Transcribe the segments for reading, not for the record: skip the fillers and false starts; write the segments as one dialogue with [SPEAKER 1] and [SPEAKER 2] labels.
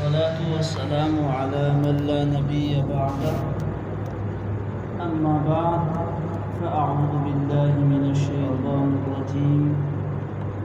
[SPEAKER 1] والصلاة والسلام على من لا نبي بعده أما بعد فأعوذ بالله من الشيطان الرجيم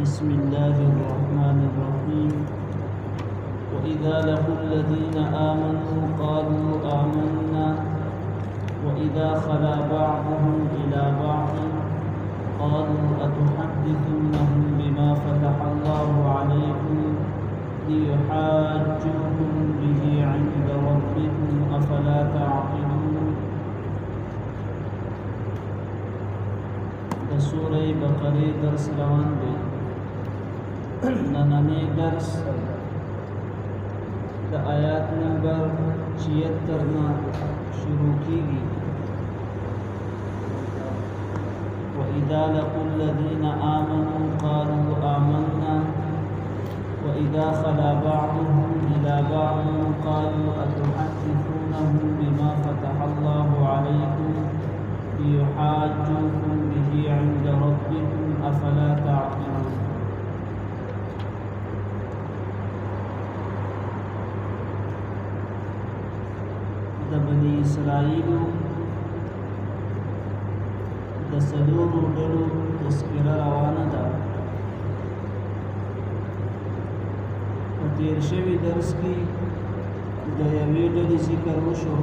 [SPEAKER 1] بسم الله الرحمن الرحيم وإذا لقوا الذين آمنوا قالوا آمنا وإذا خلا بعضهم إلى بعض قالوا أتحدثونهم بما فتح الله عليكم ليحاجوكم به عند ربكم أفلا تعقلون. د سورة بقرة درس روان دی. نننی درس د آیات نمبر 76 نا شروع کیږي. وإذا لقوا الذين آمنوا قالوا آمنا وإذا خلا بعضهم إلى بعض قالوا أتحدثونهم بما فتح الله عليكم ليحاجوكم به عند ربكم أفلا تعقلون. د بني اسرائیل د سلورو ډلو تذکره روانه ده. په تیر شوي درس کې د یوې ډلې ذکر وشو.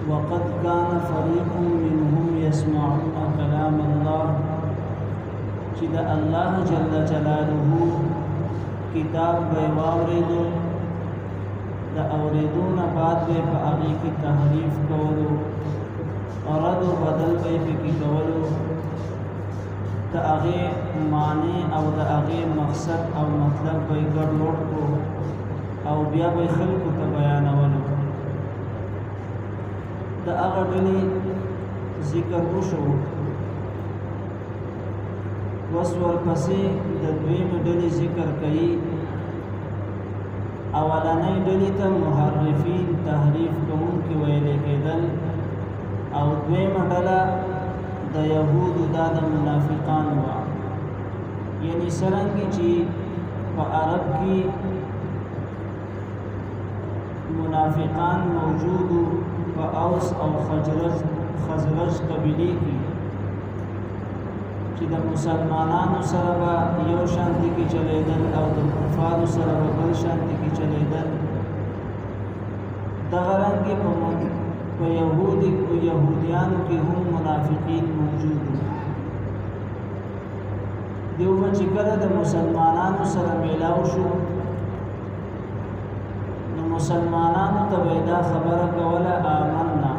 [SPEAKER 1] وقد كان فريق منهم يسمعون كلام الله چې د الله جل جلاله کتاب به واورېدو، د اورېدو نه بعد به په هغې کې تحریف کولو، رد و بدل به پکې کولو، د هغې معنی او د هغې مقصد او مطلب به ګډوډ کړو او بیا به خلکو ته بیانولو. د هغه ډلې ذکر وشو. اوس ورپسې د دویمې ډلې ذکر کوي. اولنۍ ډلې ته محرفین، تحریف کوونکي ویلې کېدل، او دویمه ډله د یهودو دا د منافقان وه. یعنی څرنګه چې په عرب کې منافقان موجودو په اوس او خزرج قبیلې کې چې د مسلمانانو سره به یو شانتي کې چلیدل او د کفارو سره به بل شانتي کې چلیدل، دغه رنګې په یهودیانو کې هم منافقین موجود دي. دیو به چې کله د مسلمانانو سره میلاو شو، نو مسلمانانو ته به دا خبره کوله آمنا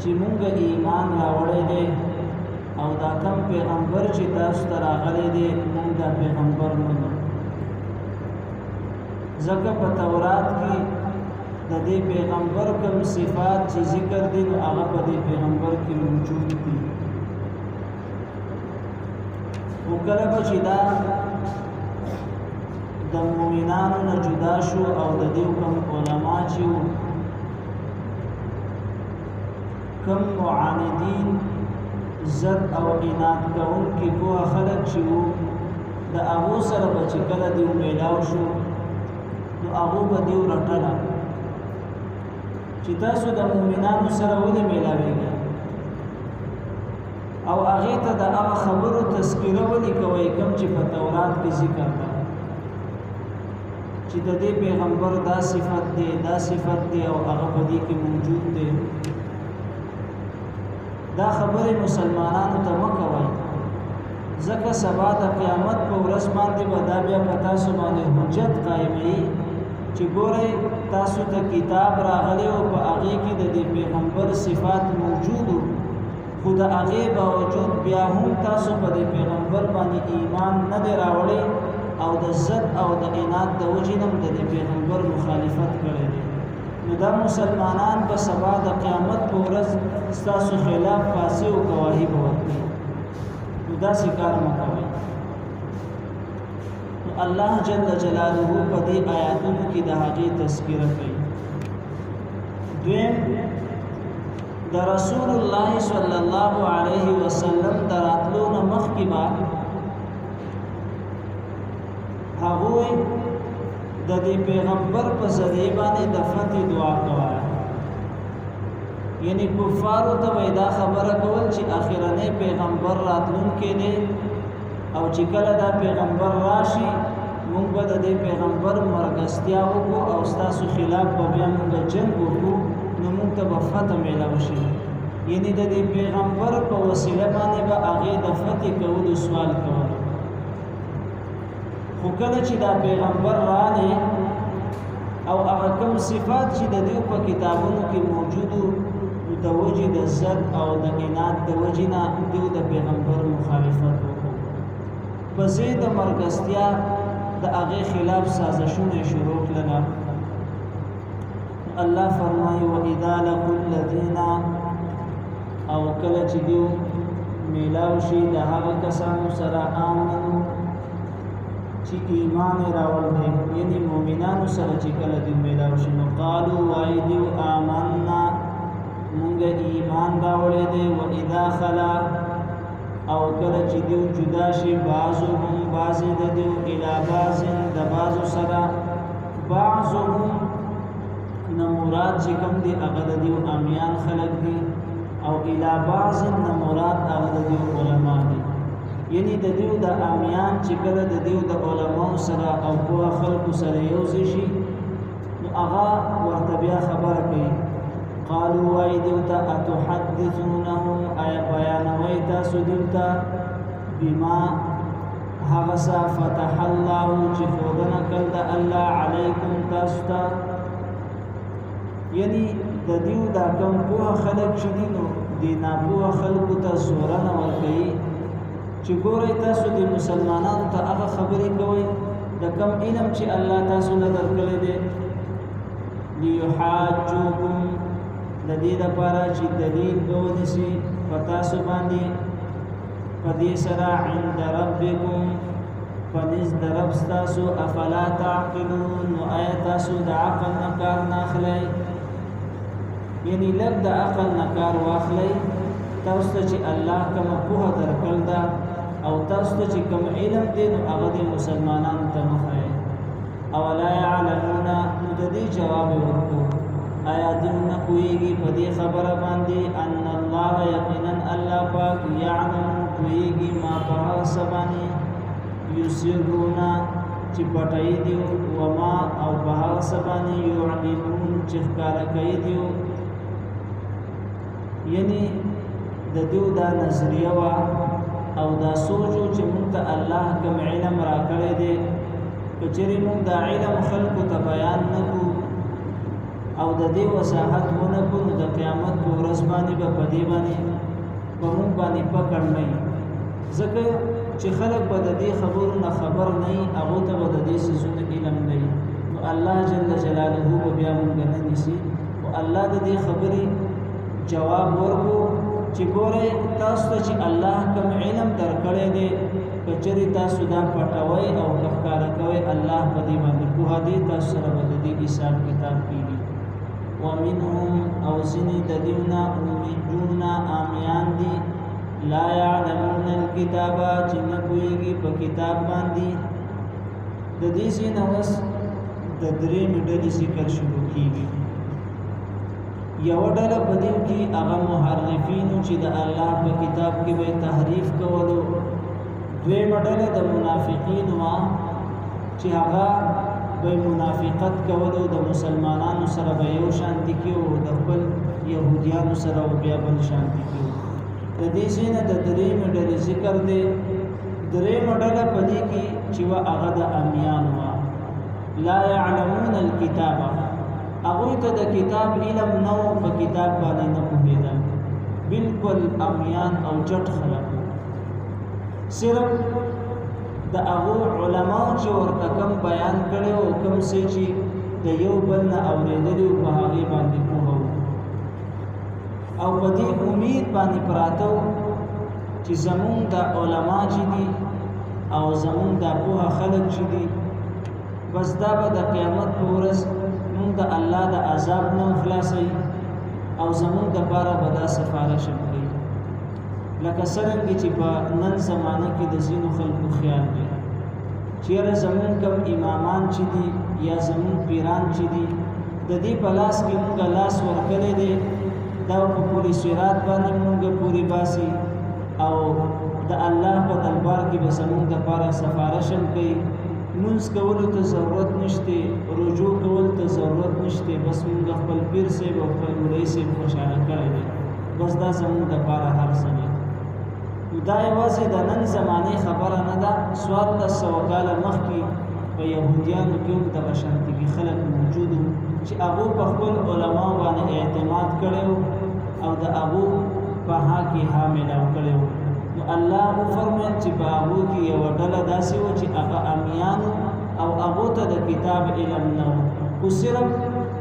[SPEAKER 1] چې مونږ ایمان راوړی دی او دا کم پیغمبر چې تاسو ته راغلی دی مونږ دا پیغمبر منو. ځکه په تورات کې د دې پیغمبر کوم صفات چې ذکر دي نو هغه په دې پیغمبر کې موجود دي. وکړه به چې دا د مؤمنانو نه جدا شو او د دې کوم علما چې کوم معاندین، زد او عناد کوونکي کوه خلک چې وو، د هغو سره به چې کله دیو میلاو شو نو هغو به دیو رټله چې تاسو د مؤمنانو سره ولې میلاویږئ او هغې ته د هغه خبرو تذکره ولې کوئ کوم چې په تورات کې ذکر ده چې د دې پیغمبر دا صفت دی، دا صفت دی او هغه په دې کې موجود دی. دا خبرې مسلمانانو ته مه کوئ، ځکه سبا د قیامت په ورځ باندې به دا بیا په تاسو باندې حجت قایموي چې ګورئ تاسو ته کتاب راغلی او په هغې کې د دې پیغمبر صفات موجودو، خو د هغې باوجود بیا هم تاسو په دې پیغمبر باندې ایمان نه دی راوړی او د ضد او د عناد د وجې نه د دې پیغمبر مخالفت کړی دی. نو دا مسلمانان به سبا د قیامت په ورځ ستاسو خلاف فاسې او ګواهي به ورکړي. نو داسې کار مه کوئ. الله جل جلاله په دې آیاتونو کې د هغې تذکره کوي. دویم د رسول الله صلی الله علیه وسلم دراتلو نه مخکې به هغوی د دې پیغمبر په ذریعہ باندې د فتح دعا کوله یعنی کفارو ته وېدا خبره کول چې اخیرنه پیغمبر راتلونکي دی او چې کله دا پیغمبر راشي موږ به د دې پیغمبر مرګستیا وکړو او تاسو خلاف به بیا موږ جنگ وکړو نو موږ ته به فتح ملو شي یعنی د دې پیغمبر په وسیله باندې به هغه د فتح کولو سوال کول خو کله چې دا پیغمبر راغی او هغه کوم صفات چې د دې په کتابونو کې موجودو د وجه د زد او د عناد د وجنه د پیغمبر مخالفت وکړو په زید مرګستیا د هغه خلاف سازشونه شروع کړل الله فرمایي واذا لقوا الذين او کله چې دیو میلاو شي د هغه کسانو سره امنو چې ایمان راوړل دي یعنی مؤمنانو سره چې کله دی میلاو شي نو قالوا وایدو آمنا مونږ ایمان راوړل دي و اذا خلا او کله چې دیو جدا شي بعضهم بعضی د دیو الی بعض د بعضو سره بعضهم نو مراد چې کوم دی هغه د دیو امیان خلق دي او الی بعض نو مراد هغه د دیو علما دي یعنی د دیو د امیان چې کله د دیو د علماء سره او په خلکو سره یو شي نو هغه ورته بیا خبره کوي قالوا وایدوتا اتحدثونهم ای بیانوي تاسو دیوتا بما هغسا فتح الله چې خودنه کړ د الله علیکم تاسو ته یعنی د دیو دا کوم په خلک شدینو دی نه په خلکو ته زورانه ورکړي چې ګورئ تاسو د مسلمانانو ته هغه خبرې کوي د کم علم چې الله تاسو له درکړي دي ليحاجوکم د دې لپاره چې دلیل ونیسي په تاسو باندې په دې سره عند ربکم فنز درب تاسو افلا تعقلون نو آیا تاسو د عقل نه کار نه اخلئ یعنی لږ د عقل نه کار واخلئ تاسو ته چې الله کوم پوهه درکړل ده او تاسو ته چې کوم علم دی نو هغه د مسلمانانو ته مخه او لا يعلمون نو د دې جواب ورکړو آیا دې نه کویږي په دې خبره باندې ان الله یقینا الله پاک يعلم کویږي ما په سبانی یسرون چې پټای دی او ما او په سبانی يعلمون چې ښکار کوي دی یعنی د دیو دا نظریه وا او دا سوچو چې مونږ ته الله کوم علم راکړی دی کچری مونږ دا علم خلقو ته بیان نکو او د دې وضاحت ونه کو نو د قیامت په ورځ باندې به په دې باندې په مونږ باندې پکړ نه ځکه چې خلق به د دې خبرو نه خبر نه هغه ته به د دې سيزونه علم نه نو الله جل جلاله به بیا مونږ نه نسی او الله د دې خبرې جواب ورکو چې ګوره تاسو ته چې الله کوم علم درکړی دی کچری تاسو دا پټوي او ښکار کوي الله په دې باندې په دې تاسو سره به دې حساب کتاب کیږي ومنهم او سنی د دیونا امیدون آمیان دی لا يعلمون الكتاب چې نه پوهیږي په کتاب باندې د دې سینه وس د درې ډلې ذکر شروع کیږي یو ډله په دې کې هغه محرفین چې د الله په کتاب کې به تحریف کولو دویم ډله د منافقین وا چې هغه به منافقت کولو د مسلمانانو سره به یو شانتي کې او د خپل يهوديانو سره بیا بل شانتي کې د دې څخه د درې ډلې ذکر دی درې ډله په دې کې چې وا هغه د امیان وا لا يعلمون الكتاب هغه ته د کتاب علم نو په کتاب باندې نه پوهیدل بالکل امیان او جټ خلک صرف د هغه علماء چې ورته کوم بیان کړي او کوم څه چې د یو بل نه اوریدلو په هغه باندې پوهو او په دې امید باندې پراته چې زمون د علماء چې دي او زمون د پوهه خلک چې دي بس دا به د قیامت په ورځ مونږ د الله د عذاب نه خلاصي او زمون د بارا بدا سفارش کوي لکه څنګه چې په نن زمانه کې د زینو خلکو خیال دی چیرې زمون کم امامان چې دي یا زمون پیران چې دي د دې په لاس کې مونږ لاس ورکړی دی دا په پوری صراط باندې مونږ پوری باسي او د الله په دربار کې به زمونږ دپاره سفارش هم کوي مونځ کولو ته ضرورت نشته رجوع کولو ته ضرورت نشته بس مونږ خپل پیر صاحب او خپل مولوي صاحب خوشحاله کړی دی بس دا زمونږ دپاره هر څه دی دا یوازې د نن زمانې خبره نه ده 1400 کاله مخکې په یهودیانو کې هم دغه شانتي خلک موجود وو چې هغو په خپل علماو باندې اعتماد کړی او د هغو په حق کې حامله کړی نو الله وفرمایل چې په هغو کې یوه ډله داسې وه چې هغه امیانو او هغو ته د کتاب علم نه و خو صرف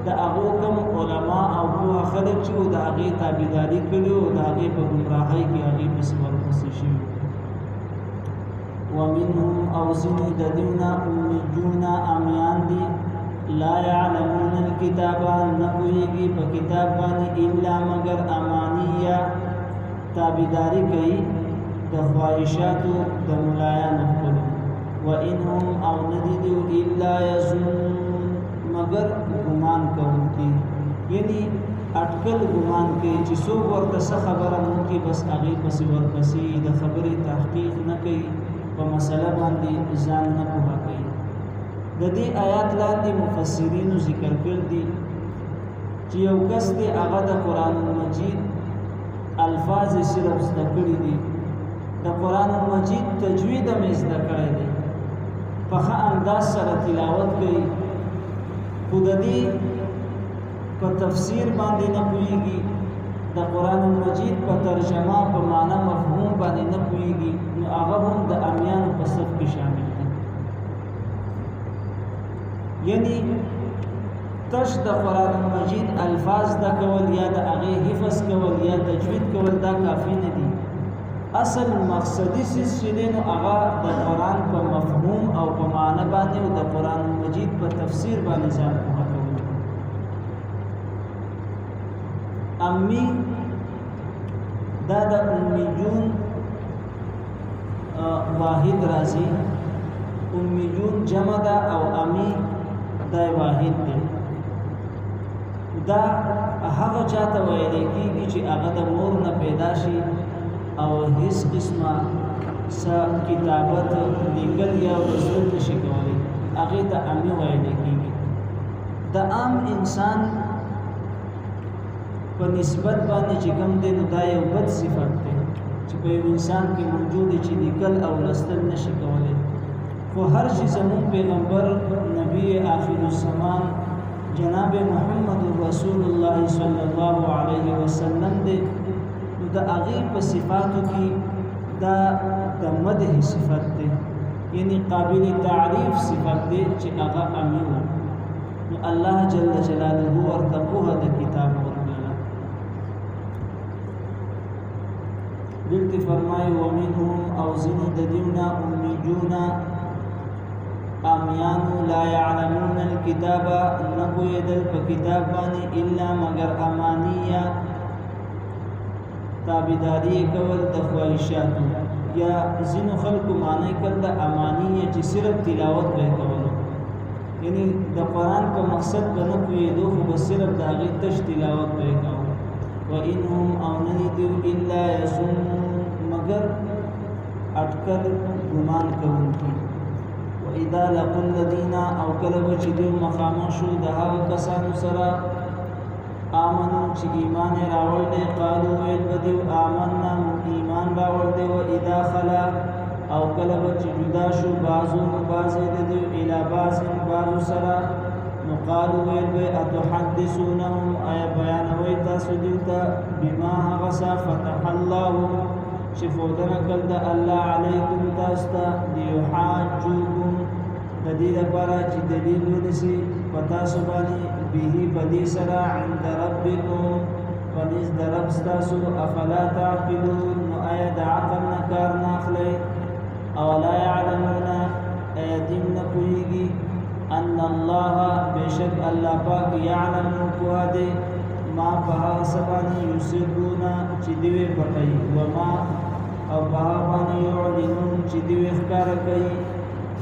[SPEAKER 1] د هغو کم علما او پوهه خلک چې د هغې تابعداري کړي او د هغې په ګمراهۍ کې هغې پسې ورپسې شوي ومنهم او ځینې د دوی نه امیجون امیان دي لا يعلمون الكتاب نه پوهېږي په کتاب باندې الا مگر امانیه تابعداري کوي د خواهشاتو د ملایانو خپلو وانهم او ندي دي الا يظنون مگر ګمان کوونکي یعنی اټکل ګمان کوي چې څوک ورته څه خبره مونږ بس هغې پسې ورپسې د خبرې تحقیق نه کوي په مسله باندې ځان نه پوهه کوي د دې آیات لاندې مفسرینو ذکر کړل دي چې یو کس دی هغه د قرآن مجید الفاظ صرف زده کړي دي د قرآن مجید تجوید هم زده کړی دی په ښه انداز سره تلاوت کوي خو د دې په تفسیر باندې نه پوهېږي د قرآن مجید په ترجمه په معنا مفهوم باندې نه پوهېږي نو هغه هم د امیانو په صف کې شامل دی یعنی تش د قرآن مجید الفاظ د کول یا د هغې حفظ کول یا تجوید کول دا کافی نه دي اصل مقصدی څیز چې دی نو هغه د قرآن په مفهوم او په معنا باندې او د قرآن مجید په تفسیر باندې ځان پوهه کول امی دا د امیجون واحد راځي امیجون جمع ده او امی دا واحد دی دا هغه چاته ویل کېږي چې هغه د مور نه پیدا شي او هیڅ قسمه کتابت لیکل یا لوستل نشي کولی هغې ته امی ویل کېږي د عام انسان په نسبت باندې چې کوم دی نو دا یو بد صفت دی چې په یو انسان کې موجود دی چې لیکل او لوستل نشي کولی خو هر شي زمون پیغمبر نبی آخر الزمان جناب محمد رسول الله صلی الله علیه وسلم دی نو د هغې په صفاتو کې دا د مدح صفت دی یعنی قابل تعریف صفت دی چې هغه امی و نو الله جل جلاله ورته پوهه د کتاب ورکړله دلته فرمایي ومنهم او ځینې د دوی نه امیجون امیانو لا يعلمون الكتاب نپوهېدل په کتاب باندې الا مگر امانیه تابعداري کول د خواهشاتو یا ځینو خلکو معنی کړ د امانیه چې صرف تلاوت به کولو یعنی د قرآن په مقصد به نه پوهېدو خو به صرف د هغې تش تلاوت به کوو وانهم او نه دي الا يظنون مگر اټکل ګمان کوونکي واذا لقوا الذين او کله چې دوی مخامخ شو د هغه کسانو سره آمنو چې ایمان راوړ دي قالو ویل بدو آمنا ایمان راوړ دي و اذا خلا او کله چې جدا شو بعضو بعضې د دوی الی بعض بعضو سره نو قالو ویل به اتحدثونهم آیا بیانوي تاسو دوی ته بما هغه څه فتح الله چې ښودنه کړل د الله علیکم تاسو ته لیحاجوکم د دې لپاره چې دلیل ونیسي په تاسو باندې به په دې سره عند ربکم ونیز د رب ستاسو افلا تعقلون نو آیا د عقل نه کار نه اخلئ اولا یعلمون آیا دین نه پوهېږي ان الله بشک الله پاک یعلم پوهه دی ما په هغه څه باندې یسرون چې دوی پټوي وما او په هغه باندې یعلنون چې دوی ښکاره کوي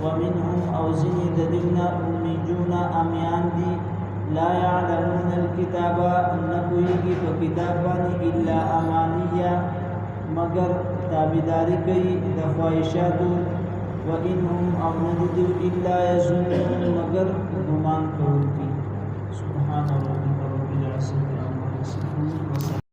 [SPEAKER 1] ومنهم أوزني ددمنا أميجون أميان دي لا يعلمون الكتاب نكويگی فكتاباني إلا أمانية مگر تابداري كي دخوائشاتو وإنهم أو نددو إلا يظنون مگر